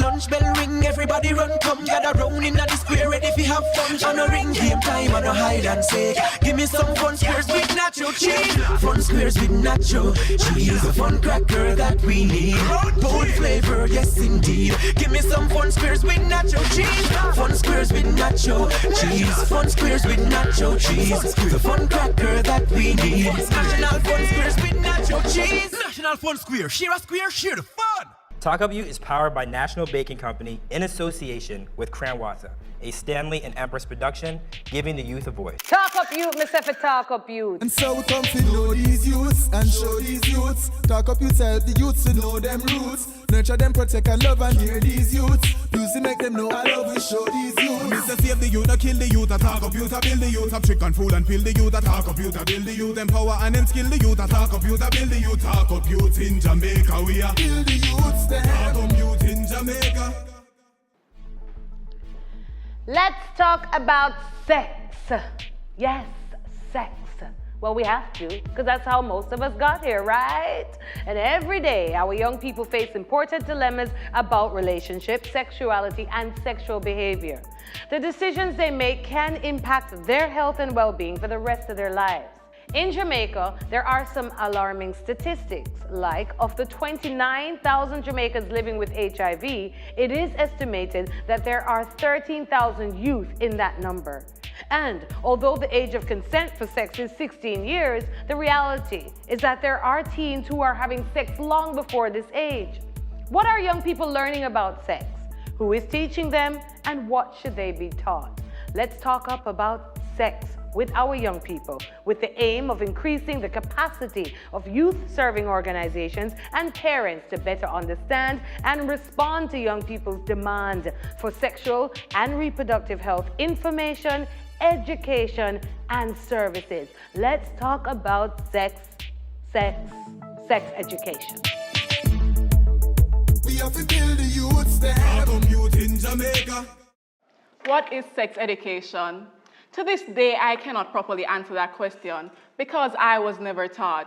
lunch bell ring, everybody run, come gather round in the square, ready fi have fun. On a ring game time, on a hide and seek. Give me some fun squares with nacho cheese. Fun squares with nacho cheese. A fun cracker that we need. Bold flavor, yes indeed. Give me some fun squares with nacho cheese. Fun squares with nacho cheese. Fun squares with nacho cheese. The fun cracker that we need. National Fun Squares with nacho cheese. National Fun Square, share a square, share the fun. Talk Up Yout is powered by National Baking Company in association with Cranwater, a Stanley and Empress production, giving the youth a voice. Talk Up Yout, myself a Talk Up Yout. And so we come to know these youths and show these youths. Talk up youths, help the youths to know them roots. Nurture them, protect and love and hear these youths. Music make them know I love we show these youths. Mr. Save the youth, I kill the youth, I talk up youth, I build the youth, I trick and fool and pill the youth, I talk up youth, I build the youth, empower and then skill the youth, I talk up youth, I build the youth, talk up youth in Jamaica, we are Build the youths there. talk up youth in Jamaica. Let's talk about sex. Yes, sex. Well, we have to, because that's how most of us got here, right? And every day, our young people face important dilemmas about relationships, sexuality, and sexual behavior. The decisions they make can impact their health and well-being for the rest of their lives. In Jamaica, there are some alarming statistics, like of the 29,000 Jamaicans living with HIV, it is estimated that there are 13,000 youth in that number. And although the age of consent for sex is 16 years, the reality is that there are teens who are having sex long before this age. What are young people learning about sex? Who is teaching them? And what should they be taught? Let's talk up about sex with our young people, with the aim of increasing the capacity of youth-serving organizations and parents to better understand and respond to young people's demand for sexual and reproductive health information, education, and services. Let's talk about sex education. We have to build the youths there. Talk up youth in Jamaica. What is sex education? To this day, I cannot properly answer that question because I was never taught.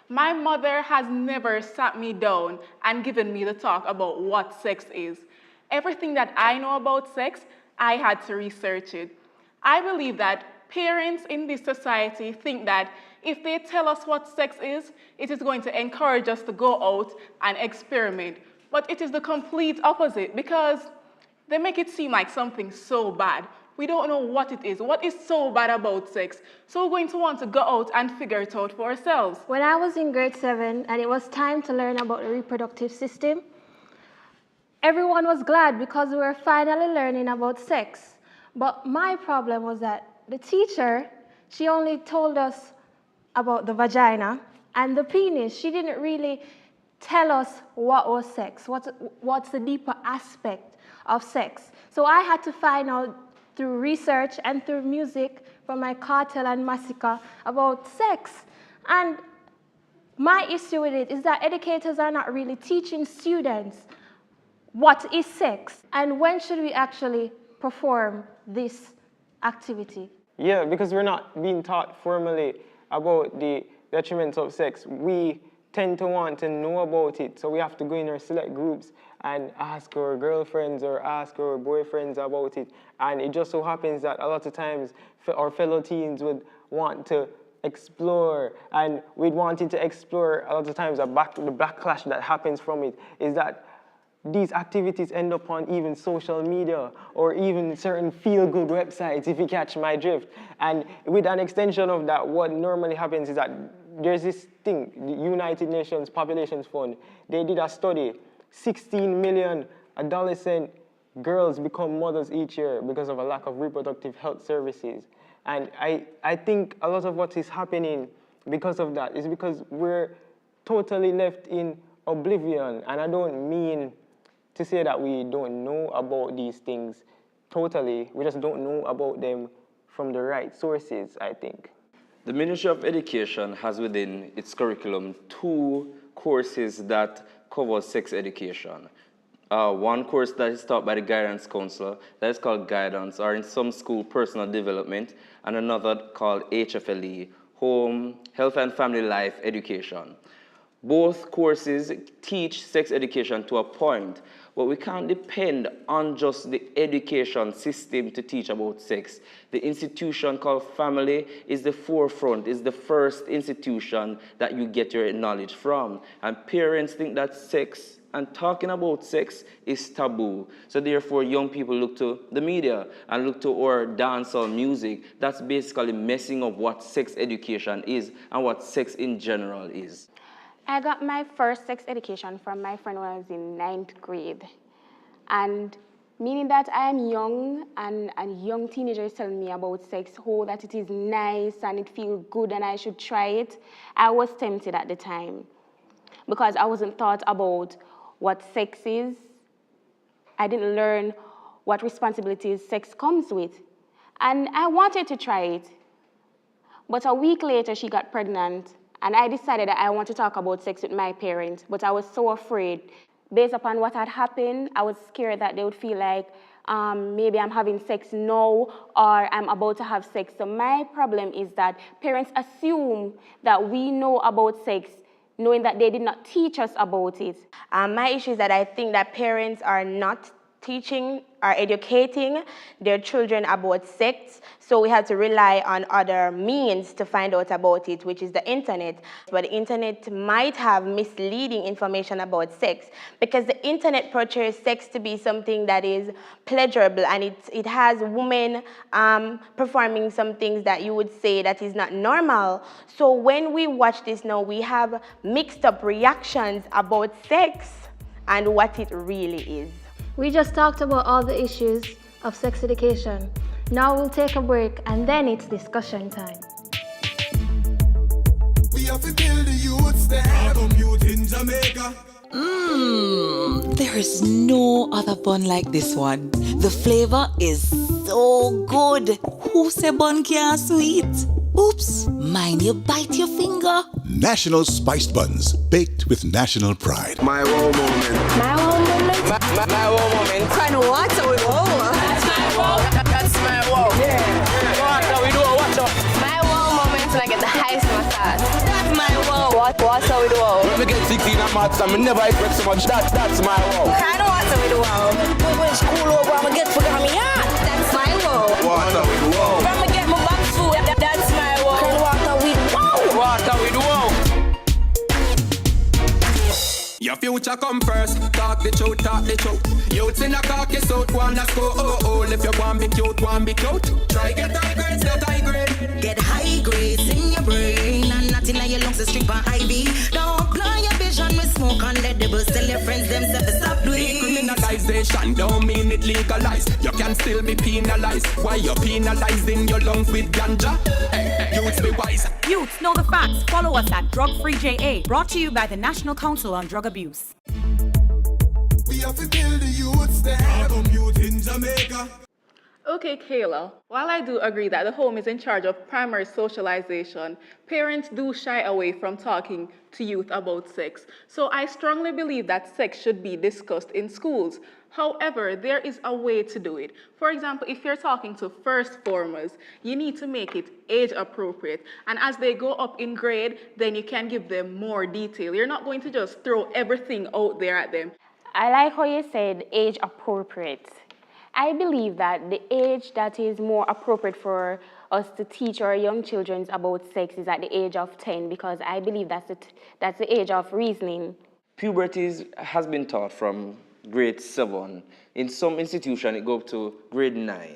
My mother has never sat me down and given me the talk about what sex is. Everything that I know about sex, I had to research it. I believe that parents in this society think that if they tell us what sex is, it is going to encourage us to go out and experiment. But it is the complete opposite because they make it seem like something so bad. We don't know what it is. What is so bad about sex? So we're going to want to go out and figure it out for ourselves. When I was in grade 7 and it was time to learn about the reproductive system, everyone was glad because we were finally learning about sex. But my problem was that the teacher, she only told us about the vagina and the penis. She didn't really tell us what was sex, what's the deeper aspect of sex. So I had to find out through research and through music from my cartel and massacre about sex. And my issue with it is that educators are not really teaching students what is sex and when should we actually perform this activity. Yeah, because we're not being taught formally about the detriments of sex. We tend to want to know about it, so we have to go in our select groups and ask our girlfriends or ask our boyfriends about it. And it just so happens that a lot of times our fellow teens would want to explore, and we'd wanted to explore a lot of times the backlash that happens from it is that these activities end up on even social media or even certain feel-good websites, if you catch my drift. And with an extension of that, what normally happens is that there's this thing, the United Nations Populations Fund, they did a study. 16 million adolescent girls become mothers each year because of a lack of reproductive health services. And I think a lot of what is happening because of that is because we're totally left in oblivion. And I don't mean to say that we don't know about these things totally. We just don't know about them from the right sources, I think. The Ministry of Education has within its curriculum 2 courses that cover sex education. One course that is taught by the guidance counselor, that is called guidance, or in some school, personal development, and another called HFLE, home, health and family life education. Both courses teach sex education to a point, but we can't depend on just the education system to teach about sex. The institution called family is the forefront, is the first institution that you get your knowledge from. And parents think that sex and talking about sex is taboo. So therefore, young people look to the media and look to our dancehall music. That's basically messing up what sex education is and what sex in general is. I got my first sex education from my friend when I was in 9th grade. And meaning that I am young and young teenagers telling me about sex, oh, that it is nice and it feels good and I should try it, I was tempted at the time because I wasn't taught about what sex is. I didn't learn what responsibilities sex comes with. And I wanted to try it. But a week later, she got pregnant, and I decided that I want to talk about sex with my parents, but I was so afraid. Based upon what had happened, I was scared that they would feel like maybe I'm having sex now or I'm about to have sex. So my problem is that parents assume that we know about sex, knowing that they did not teach us about it. My issue is that I think that parents are not teaching or educating their children about sex, so we have to rely on other means to find out about it, which is the internet. But the internet might have misleading information about sex because the internet portrays sex to be something that is pleasurable, and it has women performing some things that you would say that is not normal. So when we watch this now, we have mixed up reactions about sex and what it really is. We just talked about all the issues of sex education. Now we'll take a break and then it's discussion time. We have to build the youth stand. Talk youth in Jamaica. There is no other bun like this one. The flavor is so good. Who say bun can't sweet? Oops, mind you bite your finger. National spiced buns, baked with national pride. My wow moment. My wow moment? My wow moment. Kind of water with wow. That's my wow. That's my wow. Yeah. Water we do watch out. My wow moment when I get the highest in my class. That's my wow. Water with wow. When we get 16 at maths, I never expect so much. That's my wow. Kind of water with wow. When school over, I'ma get for me. That's my wow. Water with wow. When I get my box food, that's my wow. Can water with wow. Water with wow. Your future come first. Talk the truth, talk the truth. Youths in a caucus out, wanna score. Oh, if you want be cute, want be cute. Try get high grades, not high grade. Get high grades in your brain and not in your lungs, a strip on IV. Don't blind your vision with smoke and edibles. Tell your friends themselves to stop doing. Decriminalization don't mean it legalized. You can still be penalized. Why you penalizing your lungs with ganja? Hey, youths be wise. Youths know the facts. Follow us at Drug Free JA. Brought to you by the National Council on Drug Abuse. We have to build the youth stand. Talk youth in Jamaica. Okay, Kayla, while I do agree that the home is in charge of primary socialization, parents do shy away from talking to youth about sex. So I strongly believe that sex should be discussed in schools. However, there is a way to do it. For example, if you're talking to first formers, you need to make it age appropriate. And as they go up in grade, then you can give them more detail. You're not going to just throw everything out there at them. I like how you said age appropriate. I believe that the age that is more appropriate for us to teach our young children about sex is at the age of 10, because I believe that's the age of reasoning. Puberty has been taught from grade 7. In some institutions, it goes up to grade 9.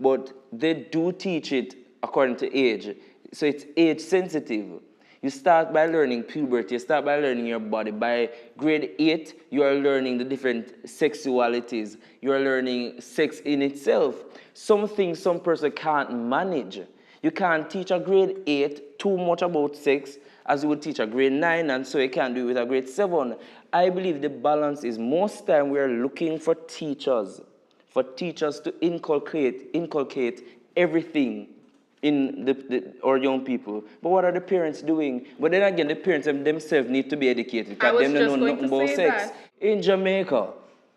But they do teach it according to age. So it's age sensitive. You start by learning puberty, you start by learning your body. By grade 8, you are learning the different sexualities. You are learning sex in itself. Some things some person can't manage. You can't teach a grade 8 too much about sex as you would teach a grade 9, and so you can't do it with a grade 7. I believe the balance is most time we are looking for teachers to inculcate everything in our young people. But what are the parents doing? But then again, the parents themselves need to be educated because they don't know nothing about sex. In Jamaica,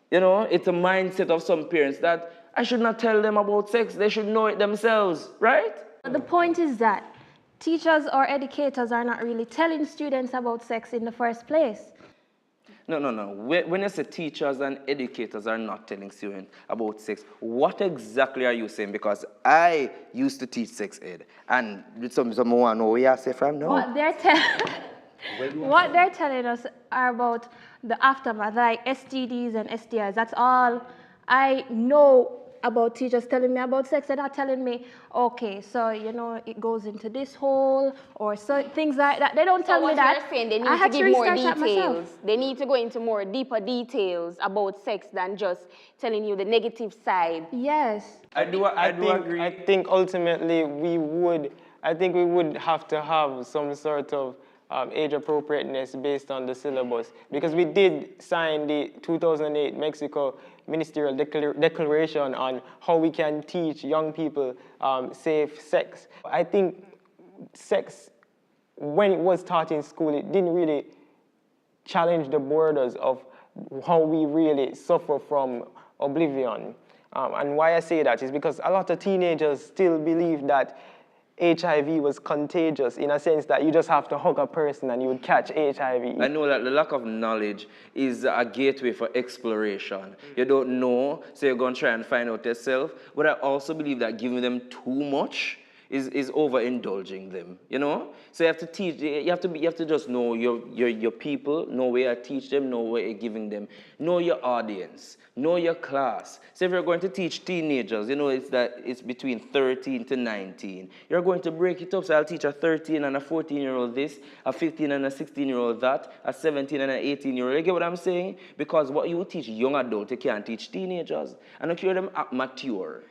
you know, it's a mindset of some parents that I should not tell them about sex. They should know it themselves, right? The point is that teachers or educators are not really telling students about sex in the first place. No. When you say teachers and educators are not telling students about sex, what exactly are you saying? Because I used to teach sex ed, and someone know where I say from now. What they're telling us are about the aftermath, like STDs and STIs. That's all I know about teachers telling me about sex. They're not telling me, okay, so, you know, it goes into this hole or so, things like that. They don't tell me that. So what you're saying, they need I to had give more research that myself. details. They need to go into more deeper details about sex than just telling you the negative side. Yes. I do agree. I think ultimately we would have to have some sort of age appropriateness based on the syllabus, because we did sign the 2008 Mexico Ministerial Declaration on how we can teach young people safe sex. I think sex, when it was taught in school, it didn't really challenge the borders of how we really suffer from oblivion. And why I say that is because a lot of teenagers still believe that HIV was contagious, in a sense that you just have to hug a person and you would catch HIV. I know that the lack of knowledge is a gateway for exploration. You don't know, so you're going to try and find out yourself. But I also believe that giving them too much is overindulging them, you know? So you have to teach, you have to just know your people, know where you teach them, know where you're giving them, know your audience, know your class. So if you're going to teach teenagers, you know, it's between 13 to 19. You're going to break it up, so I'll teach a 13 and a 14-year-old this, a 15 and a 16-year-old that, a 17 and an 18-year-old. You get what I'm saying? Because what you teach young adults, you can't teach teenagers. And you them act mature.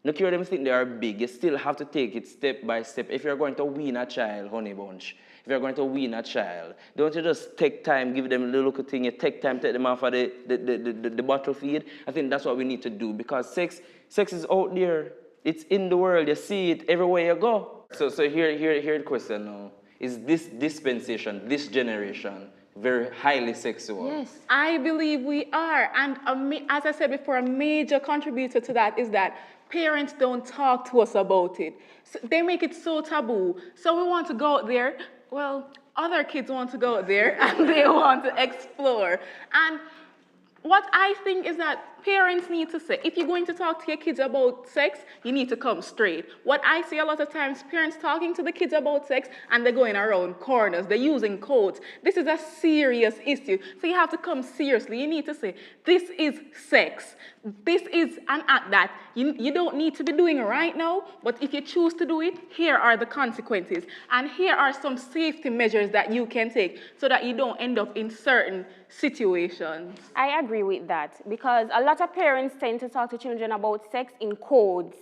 Look here, them think they are big. You still have to take it step by step. If you're going to wean a child, honey bunch, if you're going to wean a child, don't you just take time, give them a little thing, you take time, take them off of the battlefield. I think that's what we need to do, because sex is out there. It's in the world. You see it everywhere you go. So here the question now. Is this dispensation, this generation, very highly sexual? Yes. I believe we are. And as I said before, a major contributor to that is that parents don't talk to us about it. So they make it so taboo. So we want to go out there. Well, other kids want to go out there and they want to explore. And what I think is that parents need to say, if you're going to talk to your kids about sex, you need to come straight. What I see a lot of times, parents talking to the kids about sex and they're going around corners, they're using codes. This is a serious issue, so you have to come seriously. You need to say, this is sex. This is an act that you don't need to be doing right now, but if you choose to do it, here are the consequences. And here are some safety measures that you can take so that you don't end up in certain situations. I agree with that, because a lot of parents tend to talk to children about sex in codes.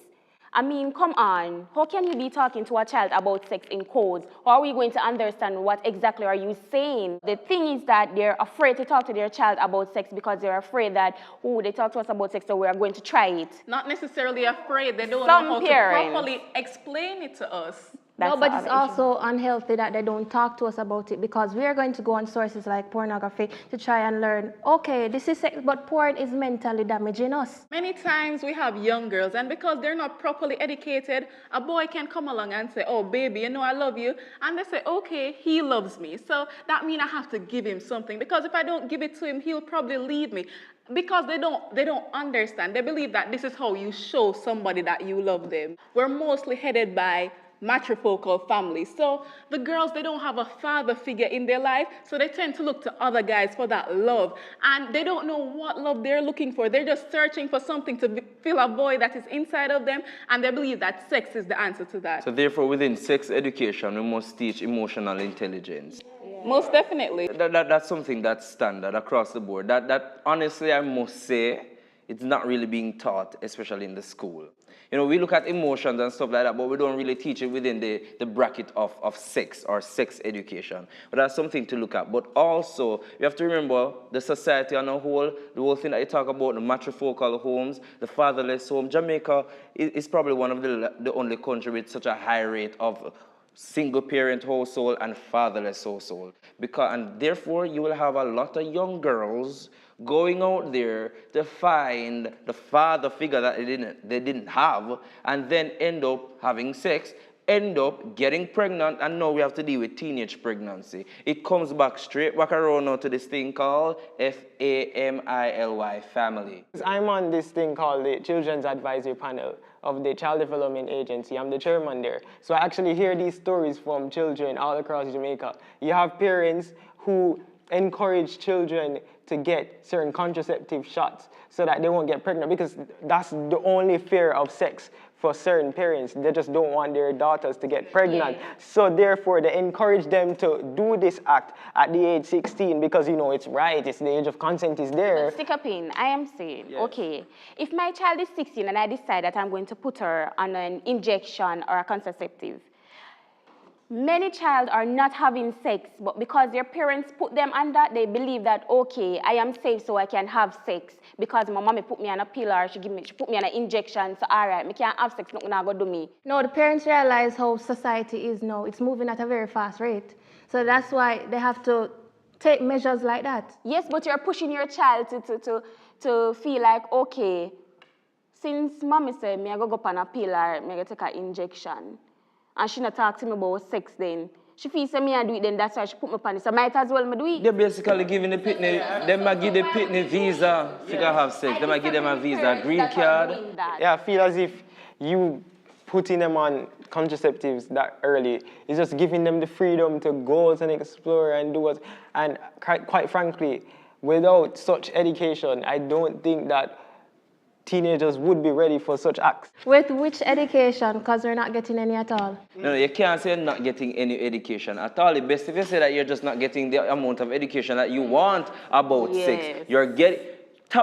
I mean, come on. How can you be talking to a child about sex in codes? How are we going to understand what exactly are you saying? The thing is that they're afraid to talk to their child about sex because they're afraid that, oh, they talk to us about sex, so we're going to try it. Not necessarily afraid. They don't know how to properly explain it to us. No, but it's also unhealthy that they don't talk to us about it, because we are going to go on sources like pornography to try and learn, okay, this is sex, but porn is mentally damaging us. Many times we have young girls, and because they're not properly educated, a boy can come along and say, oh, baby, you know I love you. And they say, okay, he loves me. So that means I have to give him something, because if I don't give it to him, he'll probably leave me. Because they don't understand. They believe that this is how you show somebody that you love them. We're mostly headed by matrifocal families. So the girls, they don't have a father figure in their life, so they tend to look to other guys for that love. And they don't know what love they're looking for. They're just searching for something to fill a void that is inside of them, and they believe that sex is the answer to that. So therefore, within sex education, we must teach emotional intelligence. Yeah. Most definitely. That's something that's standard across the board. That honestly, I must say, it's not really being taught, especially in the school. You know, we look at emotions and stuff like that, but we don't really teach it within the bracket of sex or sex education. But that's something to look at. But also, you have to remember the society on a whole, the whole thing that you talk about, the matrifocal homes, the fatherless home. Jamaica is probably one of the only country with such a high rate of single-parent household and fatherless household. And therefore, you will have a lot of young girls going out there to find the father figure that they didn't have, and then end up having sex, end up getting pregnant, and now we have to deal with teenage pregnancy. It comes back straight back around now to this thing called FAMILY, family. I'm on this thing called the Children's Advisory Panel of the Child Development Agency. I'm the chairman there. So I actually hear these stories from children all across Jamaica. You have parents who encourage children to get certain contraceptive shots so that they won't get pregnant, because that's the only fear of sex for certain parents. They just don't want their daughters to get pregnant. Yeah. So therefore, they encourage them to do this act at the age 16 because, you know, it's right, it's the age of consent is there. But stick up in, I am saying, okay, if my child is 16 and I decide that I'm going to put her on an injection or a contraceptive, many child are not having sex, but because their parents put them on that, they believe that, okay, I am safe so I can have sex because my mommy put me on a pill or she put me on an injection, so all right, I can't have sex, nothing going to do me. No, the parents realize how society is now. It's moving at a very fast rate. So that's why they have to take measures like that. Yes, but you're pushing your child to feel like, okay, since mommy said me I go up on a pill or me I go take an injection, and she not talk to me about sex then. She feels me I do it then, that's why she put me on it. So might as well me do it. They're basically giving the pitney, they might give the pitney visa if you can have sex. They might give them a visa, a green card. Yeah, I feel as if you putting them on contraceptives that early is just giving them the freedom to go out and explore and do what. And quite frankly, without such education, I don't think that teenagers would be ready for such acts. With which education? Because we're not getting any at all. No, you can't say not getting any education at all. The best if you say that you're just not getting the amount of education that you want about sex. You're getting...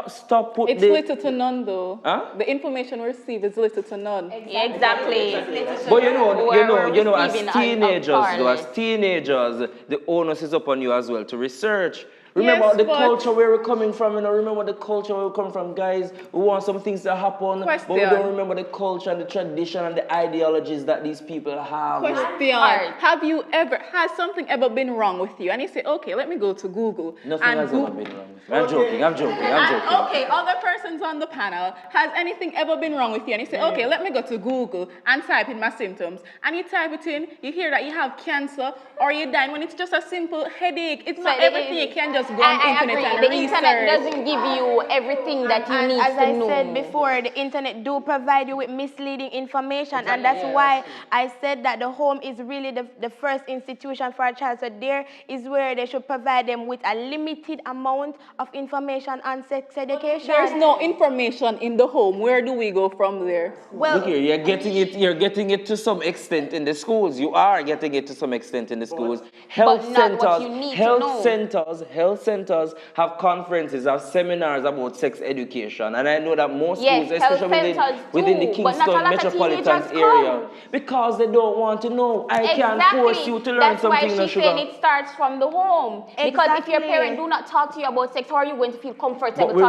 Stop put it's little to none though. Huh? The information we receive is little to none. Exactly. But you know, as teenagers, the onus is upon you as well to research. Remember the culture where we're coming from, you know, remember the culture where we're coming from, guys. We want some things to happen, but we don't remember the culture and the tradition and the ideologies that these people have. Has something ever been wrong with you? And you say, okay, let me go to Google. Nothing has ever been wrong with you. I'm joking. Okay, other persons on the panel, has anything ever been wrong with you? And you say, okay, let me go to Google and type in my symptoms. And you type it in, you hear that you have cancer or you're dying when it's just a simple headache. It's not everything you can just go on the internet and the research. internet doesn't give you everything that you need to know. As I said before, the internet do provide you with misleading information, and that's why I said that the home is really the first institution for a child. So there is where they should provide them with a limited amount of information on sex education. There's no information in the home. Where do we go from there? Well, look here, you're getting it to some extent in the schools. You are getting it to some extent in the schools. Health centers have conferences, have seminars about sex education, and I know that most schools, especially within the Kingston metropolitan area, because they don't want to know. I can't force you to learn something. That's why she's saying it starts from the home. Because if your parents do not talk to you about sex, how are you going to feel comfortable talking to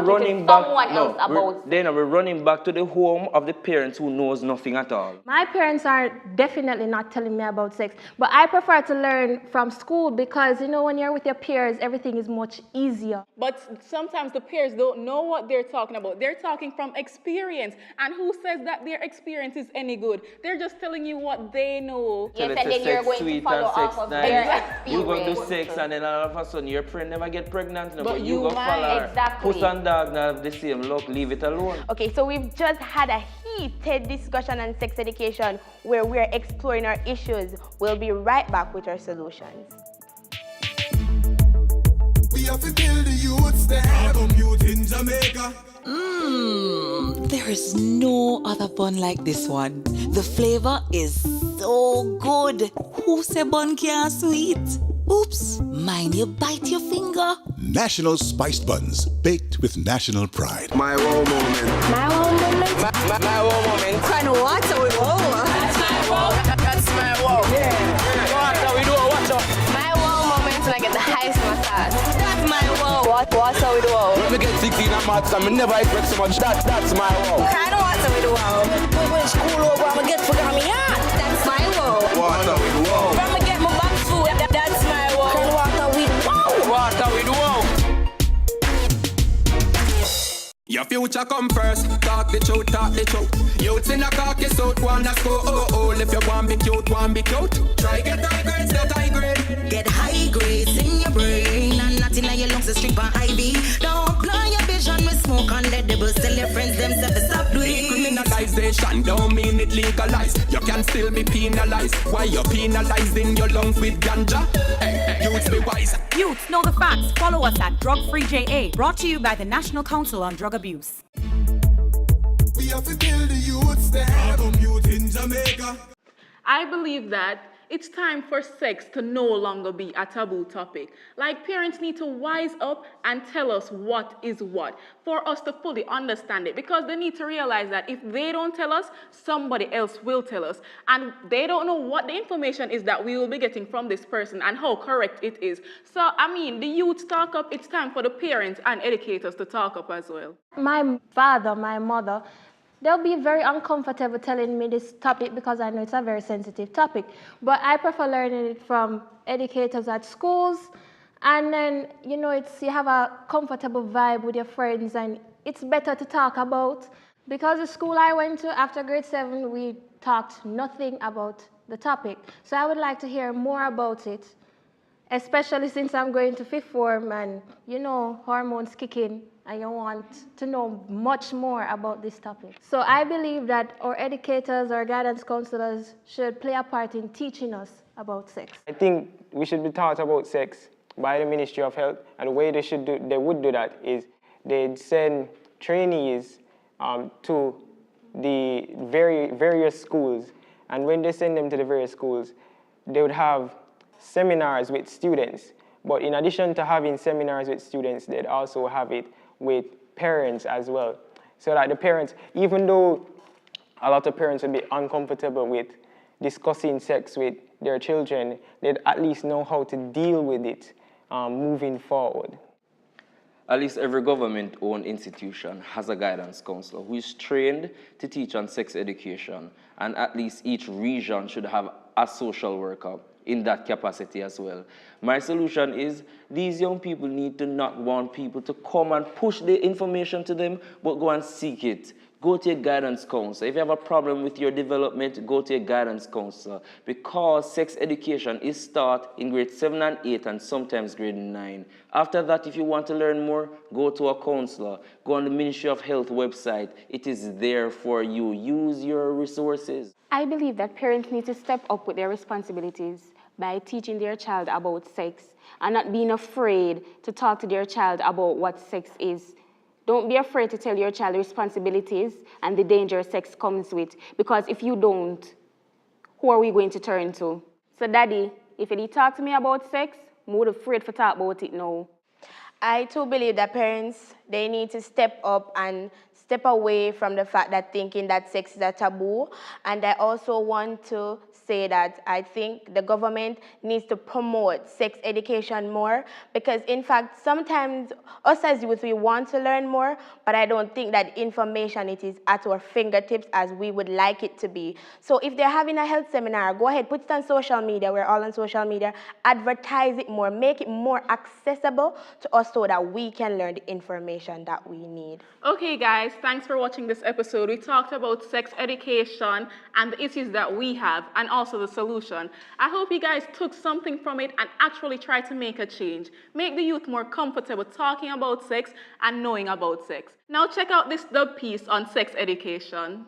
someone else about sex? Then we're running back to the home of the parents who knows nothing at all. My parents are definitely not telling me about sex, but I prefer to learn from school because, you know, when you're with your peers, everything is much easier. But sometimes the peers don't know what they're talking about. They're talking from experience. And who says that their experience is any good? They're just telling you what they know. Yes, and then you're going to follow off of their experience. You go do sex and then all of a sudden your friend never get pregnant. No, but you go follow her. Exactly. Puss and dog now have the same look. Leave it alone. Okay, so we've just had a heated discussion on sex education where we're exploring our issues. We'll be right back with our solutions. We have to build the youths that have a youth in Jamaica. There is no other bun like this one. The flavor is so good. Who say bun can't sweet? Oops, mind you bite your finger. National spiced buns, baked with national pride. My wow moment. My wow moment? My wow moment. Kind of what? So we wow. That's my wow. That's my wow. Yeah. What we do? Watch out. My wow moment when I get the highest massage. That's my wow. What how we do wow? When we get 16 and maths and we never expect so much. That's my wow. Kind of what we do wow. When school over, I'm get forgot me out. That's my wow. What we do wow. When I get my back food, that's my wow. Kind of what we do wow. What we do wow. Your future come first. Talk the truth, talk the truth. Youths in a caucus out, wanna score. Oh, if you want be cute, want be cute. Try get high grades, not high grade. Get high grades in your brain and nothing in your lungs to strip on IV. Don't blind your vision with smoke and let devils tell your friends themselves to stop doing. Decriminalization don't mean it legalized. You can still be penalized. Why you penalizing your lungs with ganja? Hey, youths be wise. Youths know the facts. Follow us at Drug Free JA. Brought to you by the National Council on Drug Abuse. We have to build the youth stand. Youth in Jamaica. I believe that it's time for sex to no longer be a taboo topic. Like, parents need to wise up and tell us what is what for us to fully understand it, because they need to realize that if they don't tell us, somebody else will tell us, and they don't know what the information is that we will be getting from this person and how correct it is. So, I mean, the youth talk up, it's time for the parents and educators to talk up as well. My father, my mother, they'll be very uncomfortable telling me this topic because I know it's a very sensitive topic. But I prefer learning it from educators at schools. And then, you know, you have a comfortable vibe with your friends, and it's better to talk about. Because the school I went to after grade 7, we talked nothing about the topic. So I would like to hear more about it, especially since I'm going to 5th form and, you know, hormones kick in. And you want to know much more about this topic. So I believe that our educators, our guidance counselors should play a part in teaching us about sex. I think we should be taught about sex by the Ministry of Health, and the way they would do that is they'd send trainees to the various schools, and when they send them to the various schools, they would have seminars with students. But in addition to having seminars with students, they'd also have it with parents as well. So that the parents, even though a lot of parents would be uncomfortable with discussing sex with their children, they'd at least know how to deal with it moving forward. At least every government-owned institution has a guidance counselor who is trained to teach on sex education, and at least each region should have a social worker in that capacity as well. My solution is these young people need to not want people to come and push the information to them, but go and seek it. Go to your guidance counselor. If you have a problem with your development, go to your guidance counselor, because sex education is taught in grade 7 and 8 and sometimes grade 9. After that, if you want to learn more, go to a counselor. Go on the Ministry of Health website. It is there for you. Use your resources. I believe that parents need to step up with their responsibilities by teaching their child about sex and not being afraid to talk to their child about what sex is. Don't be afraid to tell your child the responsibilities and the danger sex comes with, because if you don't, who are we going to turn to? So Daddy, if you talk to me about sex, I'm not afraid to talk about it now. I too believe that parents, they need to step up and step away from the fact that thinking that sex is a taboo. And I also want to say that I think the government needs to promote sex education more, because in fact, sometimes us as youth, we want to learn more, but I don't think that information it is at our fingertips as we would like it to be. So if they're having a health seminar, go ahead, put it on social media. We're all on social media. Advertise it more, make it more accessible to us so that we can learn the information that we need. Okay guys, thanks for watching this episode. We talked about sex education and the issues that we have, and also the solution. I hope you guys took something from it and actually tried to make a change. Make the youth more comfortable talking about sex and knowing about sex. Now check out this dub piece on sex education.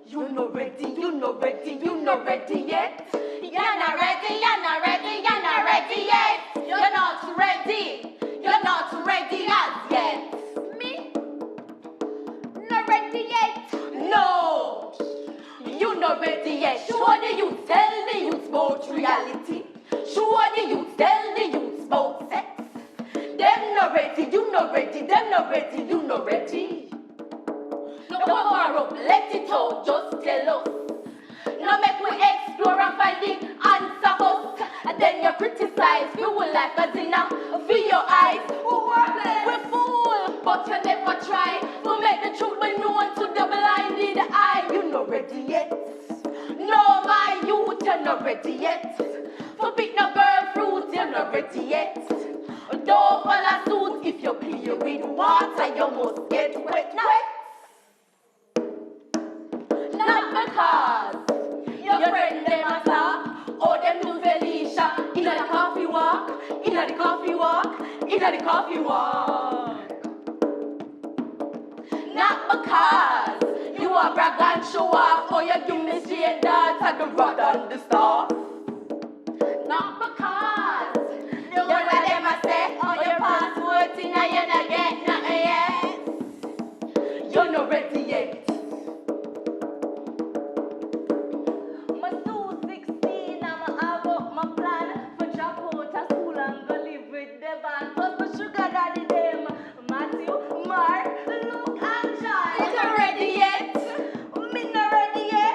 You not ready, you not ready, you not ready yet. You're not ready, you're not ready, you're not ready yet. You're not ready, you're not ready as yet. Me? Not ready yet? No. You not ready yet. Show the youth, tell the youth about reality. Show the youth, tell the youth about sex. Them not ready, you not ready, them not ready, you not ready. No cover up, let it out, just tell us. Now make we explore and find the answer first. And then you criticize, feel life as enough. Feel your eyes, who worthless, we fool. But you never try to make the truth be known to the blinded eye. You not ready yet. No, my youth, you're not ready yet. For pick no girl fruit, you're not ready yet. Don't follow suit if you clean play with water, you must get wet. Not because your friend them a talk, or them do Felicia inna the coffee walk, inna the coffee walk, inna the coffee walk. Not because you a brag and show off, or you give me straight dance at the rod on the staff. Not because you know what them a say, or your passport thing and you not get nothing yet. You're not ready yet. My 216, I'ma have up my plan for drop out of school and go live with the band. Cause my sugar daddy them, Matthew, Mark, Luke and John. You not ready yet? Me not ready yet?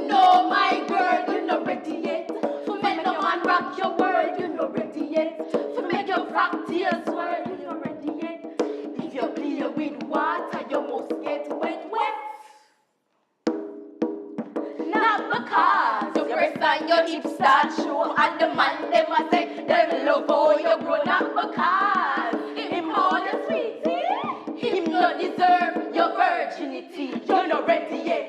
No, my girl, you not ready yet. For make no man rock your world, you not ready yet. For make your practice world, you not ready yet. If you play with water, you must get wet. Not because your breast and your hips start show, and the man them a say them love how you grow. Not because him all the sweetie, him no deserve your virginity. You're not ready yet.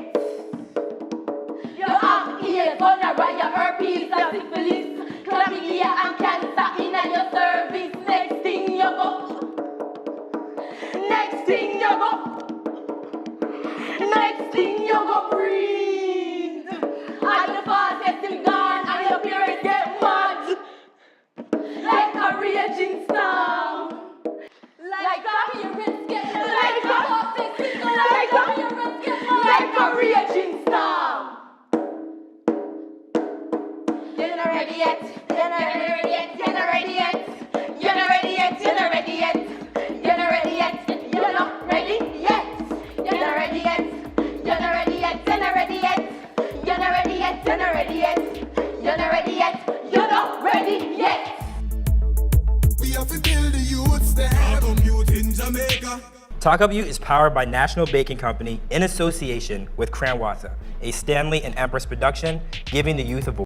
You have ears, gonorrhea, herpes, and syphilis, chlamydia and cancer in your cervix. Next thing you go. Next thing you go. Next thing you go breathe. And the fastest is gone and your parents get mad. Like a raging storm. Like a parents get mad. Like a fastest is gone. Like a parents get mad. Like a raging storm. You're not ready yet. You're not ready yet. You're not ready yet. You're not ready yet. You're not ready yet. You're not ready yet. You're not ready yet. You're not ready yet. You're not ready yet. You're not ready yet. You're not ready yet. You're not ready yet. You're not ready yet. You're not ready yet. We have to build the youths there. Talk Up Youth in Jamaica. Talk Up Yout is powered by National Baking Company in association with Crown Water, a Stanley and Empress production, giving the youth a voice.